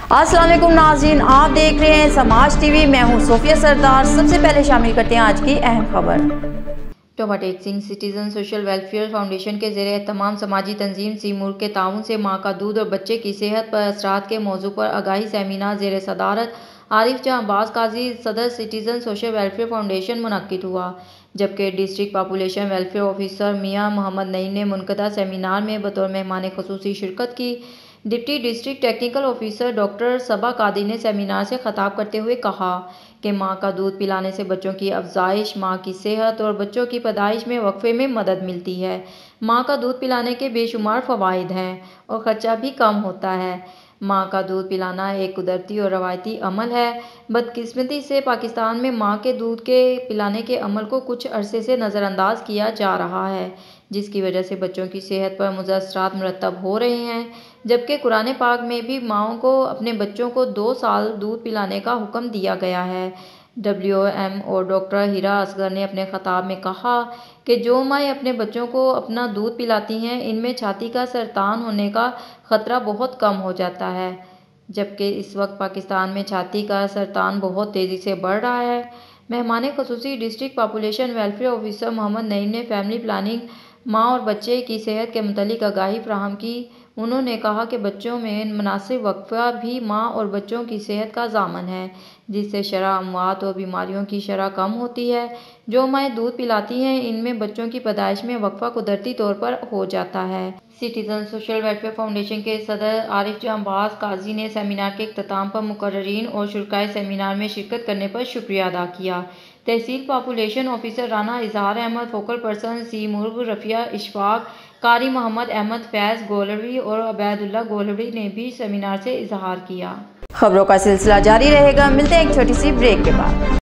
अस्सलाम वालेकुम नाज़रीन, आप देख रहे हैं समाज टीवी। मैं हूं सोफिया सरदार। सबसे पहले शामिल करते हैं आज की अहम खबर। टोमाटेक Singh Citizen Social Welfare Foundation के ज़रिए तमाम समाजी तंजीम सीमूर के ताउन से माँ का दूध और बच्चे की सेहत पर असरात के मौजू पर आगाही सेमिनार ज़ेर सदारत आरिफ जहां अब्बास काजी सदर सिटीजन सोशल वेलफेयर फाउंडेशन मुनक्किद हुआ, जबकि district population welfare officer Mian Mohammad Naeem ने मुनक़दा सेमिनार में बतौर मेहमान ख़ुसूसी शिरकत की। Deputy district technical officer doctor Saba Qadir ने सेमिनार से खिताब करते हुए कहा कि माँ का दूध पिलाने से बच्चों की अफजाइश, माँ की सेहत और बच्चों की पैदाइश में वक्फे में मदद मिलती है। माँ का दूध पिलाने के बेशुमार फ़वाइद हैं और ख़र्चा भी कम होता है। माँ का दूध पिलाना एक कुदरती और रवायती अमल है। बदकिस्मती से पाकिस्तान में माँ के दूध के पिलाने के अमल को कुछ अरसे से नज़रअंदाज किया जा रहा है, जिसकी वजह से बच्चों की सेहत पर मुज़र असरात मुरतब हो रहे हैं। जबकि कुरान पाक में भी माँओं को अपने बच्चों को 2 साल दूध पिलाने का हुक्म दिया गया है। WMO डॉक्टर हिरा असगर ने अपने खिताब में कहा कि जो माएँ अपने बच्चों को अपना दूध पिलाती हैं, इनमें छाती का सरतान होने का ख़तरा बहुत कम हो जाता है। जबकि इस वक्त पाकिस्तान में छाती का सरतान बहुत तेज़ी से बढ़ रहा है। मेहमान ख़ुसूसी district population welfare officer Mohammad Naeem ने फैमिली प्लानिंग, माँ और बच्चे की सेहत के मुतालिक आगाही फराहम की। उन्होंने कहा कि बच्चों में मुनासिब वक्फा भी माँ और बच्चों की सेहत का ज़ामन है, जिससे शरह अमवात और बीमारियों की शरह कम होती है। जो माएँ दूध पिलाती हैं, इनमें बच्चों की पैदाइश में वक्फा कुदरती तौर पर हो जाता है। सिटीजन सोशल वेलफेयर फाउंडेशन के सदर आरिफ जहां अब्बास काजी ने सेमिनार के इख्तिताम पर मुकर्ररीन और शुरकाए सेमिनार में शिरकत करने पर शुक्रिया अदा किया। तहसील पॉपुलेशन ऑफिसर राना इजहार अहमद, फोकल पर्सन सीमूर रफिया इशफाक, कारी मोहम्मद अहमद, फैज़ गोलवी और अबैदुल्ला गोलवी ने भी सेमिनार से इजहार किया। खबरों का सिलसिला जारी रहेगा। मिलते हैं एक छोटी सी ब्रेक के बाद।